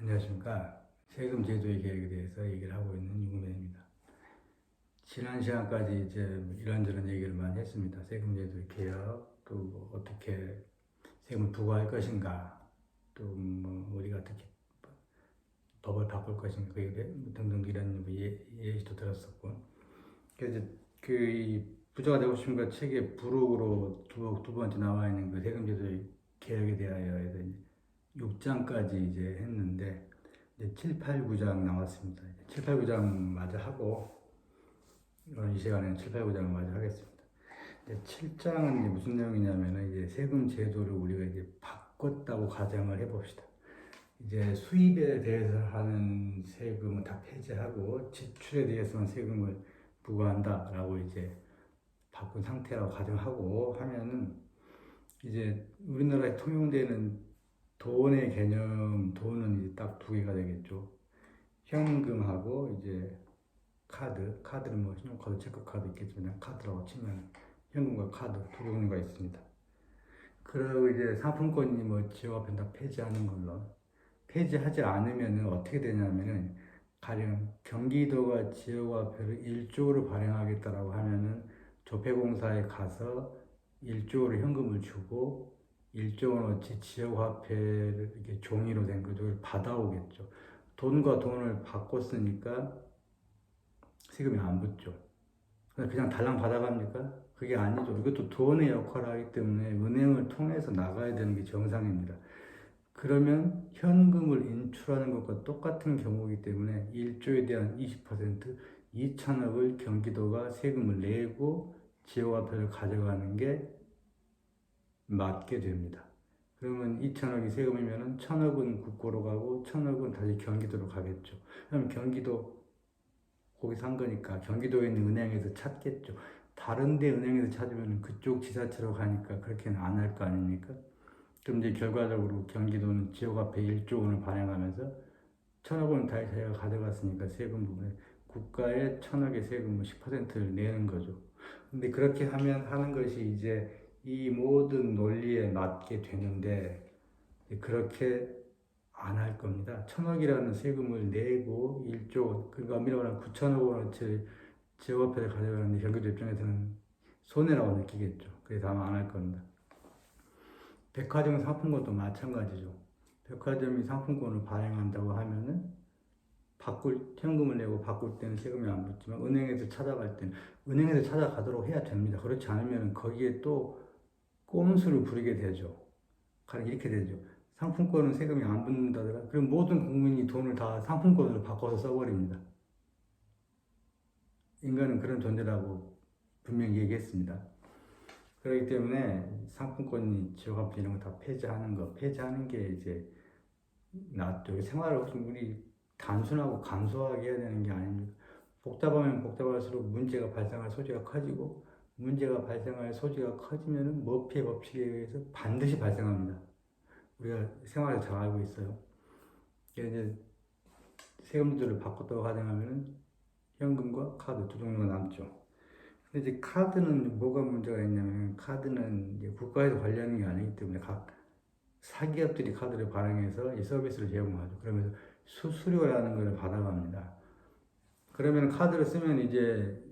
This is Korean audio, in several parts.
안녕하십니까. 세금 제도의 계획에 대해서 얘기를 하고 있는 유금현입니다. 지난 시간까지 이제 이런저런 얘기를 많이 했습니다. 세금 제도의 개혁, 또뭐 어떻게 세금을 부과할 것인가, 또 뭐 우리가 어떻게 법을 바꿀 것인가, 등등 이런 예시도 들었었고. 그래서 그 부자가 되고 싶은 것 책의 부록으로 두 번째 나와 있는 그 세금 제도의 개혁에 대하여 해서 6장까지 이제 했는데, 이제 7, 8, 9장 나왔습니다. 7, 8, 9장 마저 하고, 오늘 이 시간에는 7, 8, 9장을 마저 하겠습니다. 7장은 이제 무슨 내용이냐면은 이제 세금 제도를 우리가 이제 바꿨다고 가정을 해봅시다. 이제 수입에 대해서 하는 세금은 다 폐지하고 지출에 대해서만 세금을 부과한다라고 이제 바꾼 상태라고 가정하고 하면은 이제 우리나라에 통용되는 돈의 개념, 돈은 이제 딱 두 개가 되겠죠. 현금하고 이제 카드는 뭐 신용카드, 체크카드 있겠지만 카드라고 치면 현금과 카드 두 종류가 있습니다. 그리고 이제 상품권이 뭐 지역화폐 다 폐지하는 걸로. 폐지하지 않으면 어떻게 되냐면은 가령 경기도가 지역화폐를 1조를 발행하겠다라고 하면은 조폐공사에 가서 1조를 현금을 주고 1조 원어치 지역화폐를 이렇게 종이로 된 거를 받아오겠죠. 돈과 돈을 바꿨으니까 세금이 안 붙죠. 그냥 달랑 받아갑니까? 그게 아니죠. 이것도 돈의 역할을 하기 때문에 은행을 통해서 나가야 되는 게 정상입니다. 그러면 현금을 인출하는 것과 똑같은 경우이기 때문에 1조에 대한 20%, 2천억을 경기도가 세금을 내고 지역화폐를 가져가는 게 맞게 됩니다. 그러면 2천억이 세금이면 1천억은 국고로 가고 1천억은 다시 경기도로 가겠죠. 그럼 경기도 거기 산 거니까 경기도에 있는 은행에서 찾겠죠. 다른 데 은행에서 찾으면 그쪽 지자체로 가니까 그렇게는 안 할 거 아닙니까? 그럼 이제 결과적으로 경기도는 지역화폐 1조 원을 발행하면서 1천억 원을 다시 자기가 가져갔으니까 세금 부분에 국가에 1천억의 세금 10%를 내는 거죠. 근데 그렇게 하는 것이 이제 이 모든 논리에 맞게 되는데 그렇게 안 할 겁니다. 1천억이라는 세금을 내고 1조, 그러니까 엄밀히 말하면 9천억 원어치 지역화폐를 가져가는데 경기도 입장에서는 손해라고 느끼겠죠. 그래서 아마 안 할 겁니다. 백화점 상품권도 마찬가지죠. 백화점이 상품권을 발행한다고 하면은 현금을 내고 바꿀 때는 세금이 안 붙지만 은행에서 찾아갈 때는 은행에서 찾아가도록 해야 됩니다. 그렇지 않으면 거기에 또 꼼수를 부리게 되죠. 가령 이렇게 되죠. 상품권은 세금이 안 붙는다더라. 그럼 모든 국민이 돈을 다 상품권으로 바꿔서 써버립니다. 인간은 그런 존재라고 분명히 얘기했습니다. 그렇기 때문에 상품권이 지역화폐 이런 거 다 폐지하는 게 이제 낫죠. 생활을 우리 단순하고 간소하게 해야 되는 게 아닙니다. 복잡하면 복잡할수록 문제가 발생할 소지가 커지고 문제가 발생할 소지가 커지면 머피의 법칙에 의해서 반드시 발생합니다. 우리가 생활을 잘 알고 있어요. 이제 세금들을 바꿨다고 가정하면 현금과 카드 두 종류가 남죠. 근데 이제 카드는 뭐가 문제가 있냐면 카드는 이제 국가에서 관리하는 게 아니기 때문에 각 사기업들이 카드를 발행해서 이 서비스를 제공하죠. 그러면서 수수료라는 것을 받아갑니다. 그러면 카드를 쓰면 이제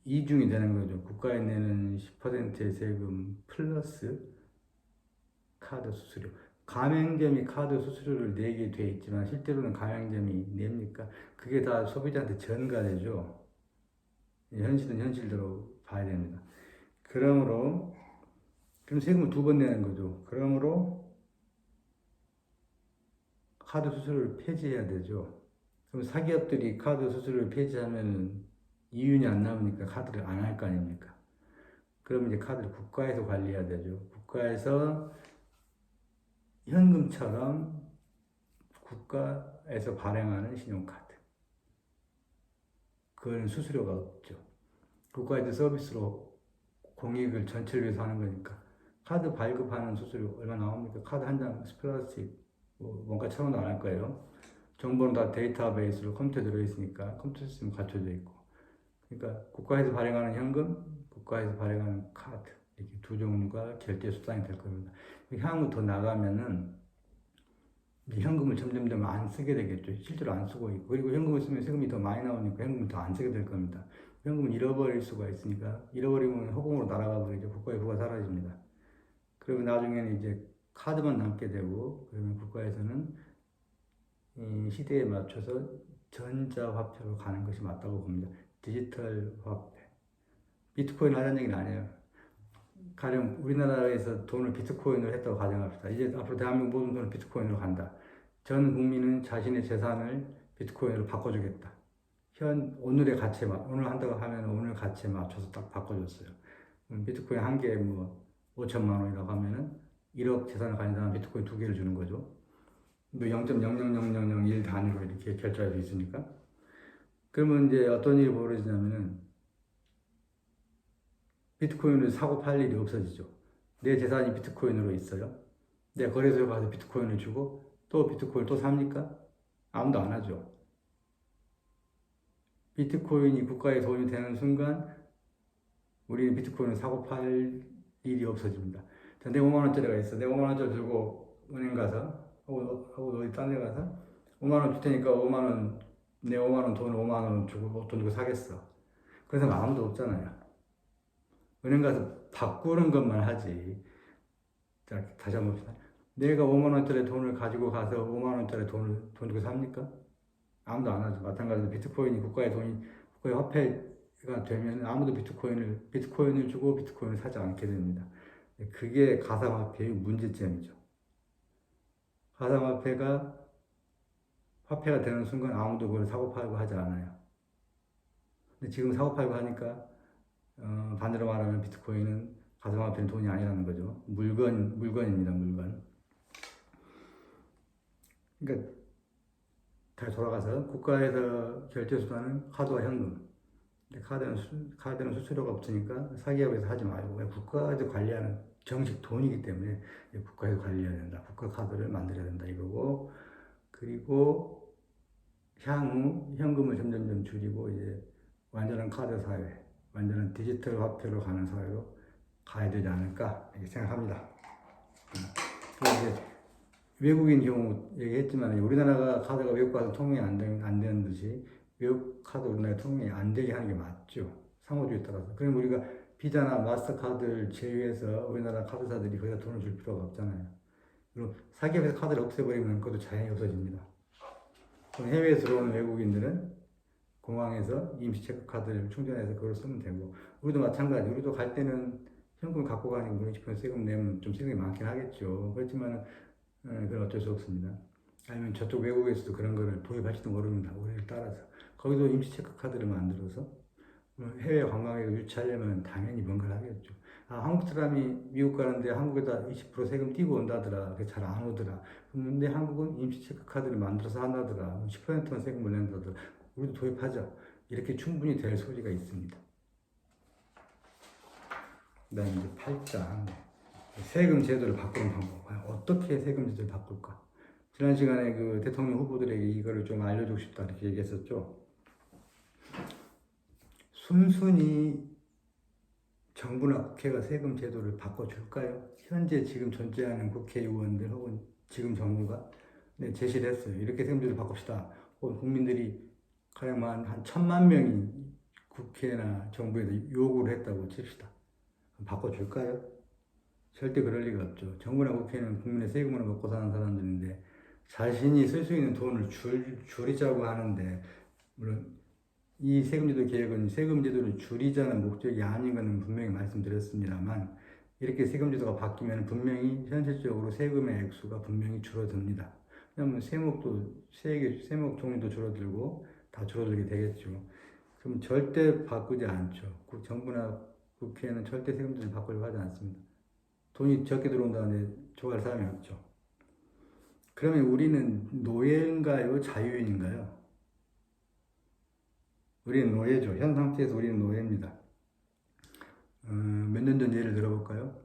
이중이 되는 거죠. 국가에 내는 10%의 세금 플러스 카드 수수료. 가맹점이 카드 수수료를 내게 돼 있지만 실제로는 가맹점이 냅니까? 그게 다 소비자한테 전가되죠. 현실은 현실대로 봐야 됩니다. 그러므로 그럼 세금을 두 번 내는 거죠. 그러므로 카드 수수료를 폐지해야 되죠. 그럼 사기업들이 카드 수수료를 폐지하면 이윤이 안 남으니까 카드를 안 할 거 아닙니까? 그럼 이제 카드를 국가에서 관리해야 되죠. 국가에서 현금처럼 국가에서 발행하는 신용카드. 그건 수수료가 없죠. 국가에서 서비스로 공익을 전체를 위해서 하는 거니까. 카드 발급하는 수수료 얼마 나옵니까? 카드 한 장 플라스틱 뭔가 1,000원도 안 할 거예요. 정보는 다 데이터베이스로 컴퓨터에 들어있으니까 컴퓨터 시스템 갖춰져 있고. 그러니까 국가에서 발행하는 현금, 국가에서 발행하는 카드 이렇게 두 종류가 결제 수단이 될 겁니다. 향후 더 나가면은 이제 현금을 점점 안 쓰게 되겠죠. 실제로 안 쓰고 있고. 그리고 현금을 쓰면 세금이 더 많이 나오니까 현금을 더 안 쓰게 될 겁니다. 현금은 잃어버릴 수가 있으니까 잃어버리면 허공으로 날아가 버리죠. 국가의 부가 사라집니다. 그리고 나중에는 이제 카드만 남게 되고 그러면 국가에서는 이 시대에 맞춰서 전자화폐로 가는 것이 맞다고 봅니다. 디지털 화폐. 비트코인 하자는 얘기는 아니에요. 가령 우리나라에서 돈을 비트코인으로 했다고 가정합시다. 이제 앞으로 대한민국 모든 돈을 비트코인으로 간다. 전 국민은 자신의 재산을 비트코인으로 바꿔주겠다. 오늘의 가치에 오늘 한다고 하면 오늘 가치에 맞춰서 딱 바꿔줬어요. 비트코인 한 개에 뭐 5천만 원이라고 하면은 1억 재산을 가진 사람 비트코인 두 개를 주는 거죠. 뭐 0.00001 단위로 이렇게 결제할 수 있으니까. 그러면 이제 어떤 일이 벌어지냐면은 비트코인을 사고 팔 일이 없어지죠. 내 재산이 비트코인으로 있어요. 내가 거래소에 가서 비트코인을 주고 또 비트코인을 또 삽니까? 아무도 안 하죠. 비트코인이 국가의 돈이 되는 순간 우리는 비트코인을 사고 팔 일이 없어집니다. 내 5만 원짜리가 있어. 내 5만 원짜리 들고 은행 가서 하고 어디 딴 데 가서 5만 원 줄 테니까 5만 원 내 5만 원 돈을 5만 원 주고 돈 주고 사겠어. 그래서 아무도 없잖아요. 은행 가서 바꾸는 것만 하지. 자, 다시 한번 봅시다. 내가 5만 원짜리 돈을 가지고 가서 5만 원짜리 돈 주고 삽니까? 아무도 안 하죠. 마찬가지로 비트코인이 국가의 화폐가 되면 아무도 비트코인을 주고 비트코인을 사지 않게 됩니다. 그게 가상화폐의 문제점이죠. 가상화폐가 화폐가 되는 순간 아무도 그걸 사고 팔고 하지 않아요. 근데 지금 사고 팔고 하니까 반대로 말하면 비트코인은 가상화폐는 돈이 아니라는 거죠. 물건입니다, 물건. 그러니까 다시 돌아가서 국가에서 결제 수단은 카드와 현금. 카드는 수수료가 없으니까 사기업에서 하지 말고 국가에서 관리하는 정식 돈이기 때문에 국가에서 관리해야 된다. 국가 카드를 만들어야 된다 이거고. 그리고 향후 현금을 점점 줄이고 이제 완전한 카드 사회, 완전한 디지털 화폐로 가는 사회로 가야 되지 않을까 이렇게 생각합니다. 이제 외국인 경우 얘기했지만 우리나라가 카드가 외국 가서 통용이 안 되는 듯이 외국 카드 우리나라에 통용이 안 되게 하는 게 맞죠. 상호주의에 따라서. 그럼 우리가 비자나 마스터카드를 제외해서 우리나라 카드사들이 거기다 돈을 줄 필요가 없잖아요. 그리고 사기업에서 카드를 없애버리면 그것도 자연히 없어집니다. 그럼 해외에 들어오는 외국인들은 공항에서 임시 체크카드를 충전해서 그걸 쓰면 되고 우리도 마찬가지. 우리도 갈 때는 현금 갖고 가니까 물론 세금 내면 좀 세금이 많긴 하겠죠. 그렇지만 그건 어쩔 수 없습니다. 아니면 저쪽 외국에서도 그런 거를 도입할지도 모릅니다. 우리를 따라서. 거기도 임시 체크 카드를 만들어서 해외 관광객을 유치하려면 당연히 뭔가를 하겠죠. 한국 사람이 미국 가는데 한국에다 20% 세금 띄고 온다더라. 그게 잘 안 오더라. 근데 한국은 임시 체크 카드를 만들어서 한다더라. 10%만 세금을 낸다더라. 우리도 도입하자. 이렇게 충분히 될 소리가 있습니다. 그 다음에 이제 8장. 세금 제도를 바꾸는 방법. 어떻게 세금 제도를 바꿀까? 지난 시간에 그 대통령 후보들에게 이거를 좀 알려주고 싶다 이렇게 얘기했었죠. 순순히 정부나 국회가 세금 제도를 바꿔줄까요? 현재 지금 존재하는 국회의원들 혹은 지금 정부가 제시를 했어요. 이렇게 세금 제도를 바꿉시다. 혹은 국민들이 가령 한 1,000만 명이 국회나 정부에서 요구를 했다고 칩시다. 바꿔줄까요? 절대 그럴 리가 없죠. 정부나 국회는 국민의 세금으로 먹고 사는 사람들인데 자신이 쓸 수 있는 돈을 줄이자고 하는데 물론 이 세금제도 개혁은 세금제도를 줄이자는 목적이 아닌 것은 분명히 말씀드렸습니다만 이렇게 세금제도가 바뀌면 분명히 현실적으로 세금의 액수가 분명히 줄어듭니다. 왜냐하면 세목 종류도 줄어들고 다 줄어들게 되겠죠. 그럼 절대 바꾸지 않죠. 정부나 국회는 절대 세금제도를 바꾸려고 하지 않습니다. 돈이 적게 들어온다는데 좋아할 사람이 없죠. 그러면 우리는 노예인가요? 자유인인가요? 우리는 노예죠. 현 상태에서 우리는 노예입니다. 몇 년 전 예를 들어볼까요?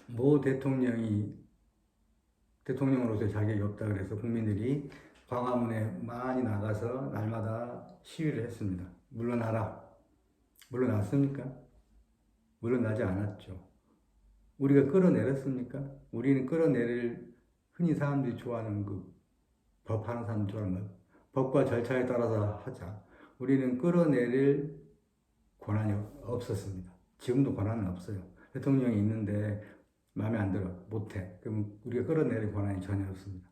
모 대통령이 대통령으로서의 자격이 없다 그래서 국민들이 광화문에 많이 나가서 날마다 시위를 했습니다. 물러나라. 물러났습니까? 물러나지 않았죠. 우리가 끌어내렸습니까? 우리는 끌어내릴 흔히 사람들이 좋아하는 법하는 사람들이 좋아하는 것. 법과 절차에 따라서 하자. 우리는 끌어내릴 권한이 없었습니다. 지금도 권한은 없어요. 대통령이 있는데 마음에 안 들어, 못해. 그럼 우리가 끌어내릴 권한이 전혀 없습니다.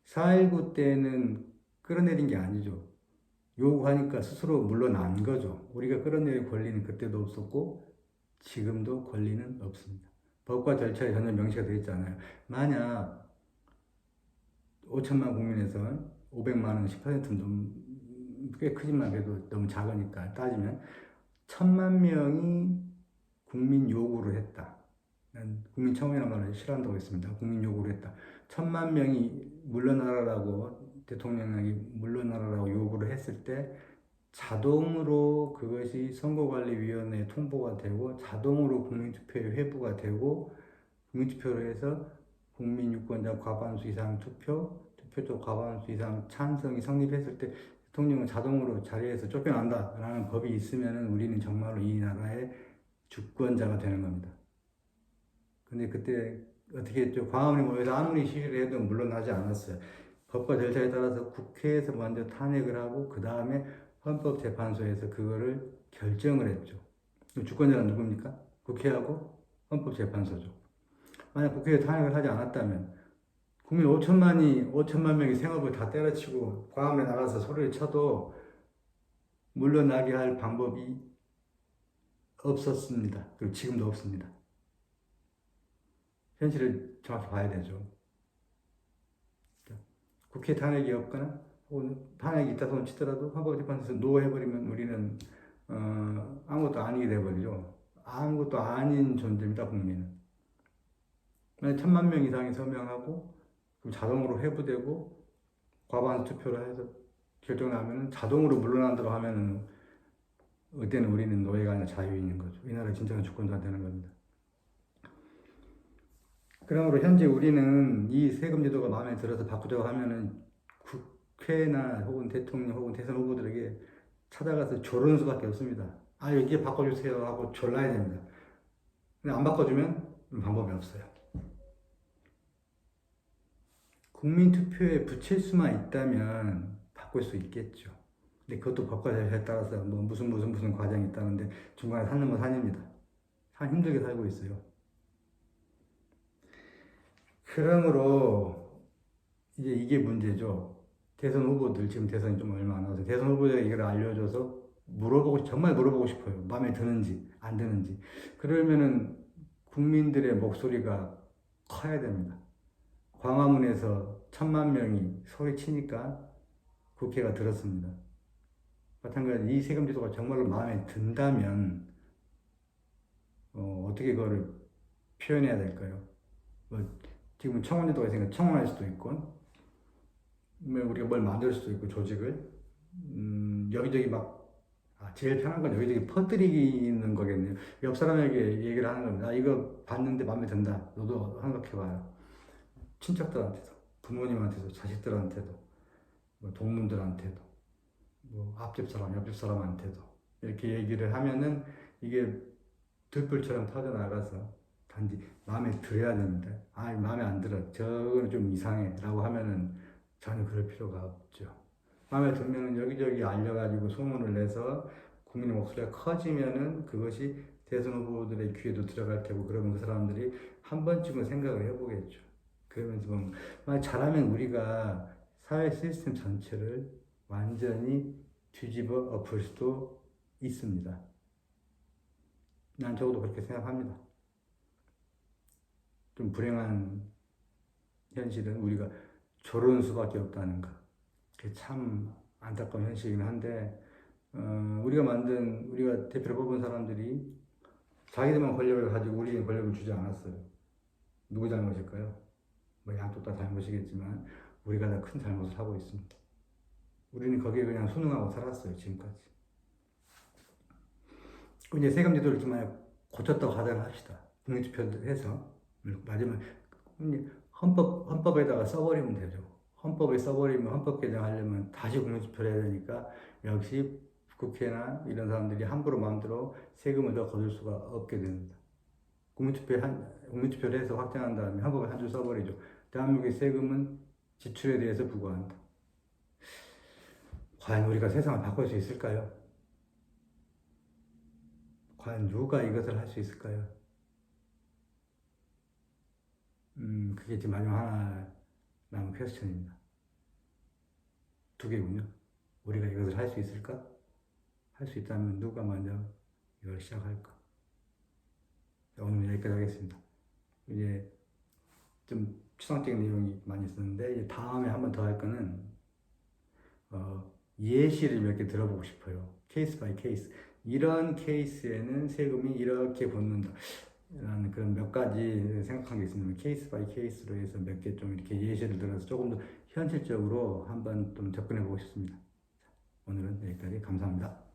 4.19 때는 끌어내린 게 아니죠. 요구하니까 스스로 물러난 거죠. 우리가 끌어내릴 권리는 그때도 없었고 지금도 권리는 없습니다. 법과 절차에 전혀 명시가 되어 있잖아요. 만약 5천만 국민에서 500만 원 10%는 꽤 크지만 그래도 너무 작으니까 따지면 1,000만 명이 국민 요구를 했다. 난 국민청원이라는 말을 싫어한다고 했습니다. 국민 요구를 했다. 1,000만 명이 물러나라라고 대통령이 물러나라라고 요구를 했을 때 자동으로 그것이 선거관리위원회에 통보가 되고 자동으로 국민투표에 회부가 되고 국민투표로 해서 국민유권자 과반수 이상 투표자 과반수 이상 찬성이 성립했을 때 대통령은 자동으로 자리에서 쫓겨난다라는 법이 있으면 우리는 정말로 이 나라의 주권자가 되는 겁니다. 근데 그때 어떻게 했죠? 광화문에 모여서 아무리 시위를 해도 물러나지 않았어요. 법과 절차에 따라서 국회에서 먼저 탄핵을 하고 그 다음에 헌법재판소에서 그거를 결정을 했죠. 주권자는 누굽니까? 국회하고 헌법재판소죠. 만약 국회에 탄핵을 하지 않았다면 국민 5천만 명이 생업을 다 때려치고 광화문에 나가서 소리를 쳐도 물러나게 할 방법이 없었습니다. 그리고 지금도 없습니다. 현실을 정확히 봐야 되죠. 국회 탄핵이 없거나 혹은 탄핵이 있다 손 치더라도 헌법재판소에서 노해버리면 우리는 아무것도 아니게 돼버리죠. 아무것도 아닌 존재입니다. 국민은. 만약 1,000만 명 이상이 서명하고 그럼 자동으로 회부되고 과반 투표를 해서 결정나면 자동으로 물러난다고 하면은 그때는 우리는 노예가 아니라 자유인인 거죠. 이 나라의 진정한 주권자가 되는 겁니다. 그러므로 현재 우리는 이 세금 제도가 마음에 들어서 바꾸자고 하면은 국회나 혹은 대통령 혹은 대선 후보들에게 찾아가서 조르는 수밖에 없습니다. 아, 이게 바꿔주세요 하고 졸라야 됩니다. 근데 안 바꿔주면 방법이 없어요. 국민투표에 붙일 수만 있다면 바꿀 수 있겠죠. 근데 그것도 법과 절차에 따라서 뭐 무슨 과정이 있다는데 중간에 산 넘어 산입니다. 참 힘들게 살고 있어요. 그러므로 이제 이게 문제죠. 대선 후보들, 지금 대선이 좀 얼마 안 남아서 대선 후보들에게 이걸 알려줘서 정말 물어보고 싶어요. 마음에 드는지 안 드는지. 그러면은 국민들의 목소리가 커야 됩니다. 광화문에서 1,000만 명이 소리치니까 국회가 들었습니다. 마찬가지로 이 세금 제도가 정말로 마음에 든다면 어떻게 그거를 표현해야 될까요? 뭐 지금 청원 제도가 있으니까 청원할 수도 있고 우리가 뭘 만들 수도 있고 조직을 여기저기 제일 편한 건 여기저기 퍼뜨리는 거겠네요. 옆 사람에게 얘기를 하는 겁니다. 이거 봤는데 마음에 든다. 너도 생각해봐요. 친척들한테도, 부모님한테도, 자식들한테도, 뭐 동문들한테도, 뭐 앞집 사람, 옆집 사람한테도 이렇게 얘기를 하면은 이게 들불처럼 터져 나가서 단지 마음에 들어야 됩니다. 아, 마음에 안 들어. 저거는 좀 이상해.라고 하면은 전혀 그럴 필요가 없죠. 마음에 들면은 여기저기 알려가지고 소문을 내서 국민의 목소리가 커지면은 그것이 대선 후보들의 귀에도 들어갈 테고 그러면 그 사람들이 한 번쯤은 생각을 해보겠죠. 그러면서 뭐 잘하면 우리가 사회 시스템 전체를 완전히 뒤집어 엎을 수도 있습니다. 난 적어도 그렇게 생각합니다. 좀 불행한 현실은 우리가 저러는 수밖에 없다는 것. 그게 참 안타까운 현실이긴 한데 우리가 대표를 뽑은 사람들이 자기들만 권력을 가지고 우리에게 권력을 주지 않았어요. 누구 잘못일까요? 뭐 양쪽 다 잘못이겠지만 우리가 다 큰 잘못을 하고 있습니다. 우리는 거기에 그냥 순응하고 살았어요. 지금까지. 이제 세금 제도를 좀 만약 고쳤다고 가정합시다. 국민투표를 해서 마지막 헌법에다가 써버리면 되죠. 헌법에 써버리면 헌법 개정하려면 다시 국민투표를 해야 되니까 역시 국회나 이런 사람들이 함부로 마음대로 세금을 더 거둘 수가 없게 됩니다. 국민투표를 해서 확정한 다음에 헌법에 한 줄 써버리죠. 대한민국의 세금은 지출에 대해서 부과한다. 과연 우리가 세상을 바꿀 수 있을까요? 과연 누가 이것을 할 수 있을까요? 그게 지금 마지막 하나 남은 퀘스천입니다. 두 개군요. 우리가 이것을 할 수 있을까? 할 수 있다면 누가 먼저 이걸 시작할까? 오늘 여기까지 하겠습니다. 이제 좀 추상적인 내용이 많이 있었는데 이제 다음에 한 번 더 할 거는 예시를 몇 개 들어보고 싶어요. 케이스 바이 케이스. 이런 케이스에는 세금이 이렇게 붙는다. 라는 그런 몇 가지 생각한 게 있습니다. 케이스 바이 케이스로 해서 몇 개 좀 이렇게 예시를 들어서 조금 더 현실적으로 한번 좀 접근해 보고 싶습니다. 오늘은 여기까지 감사합니다.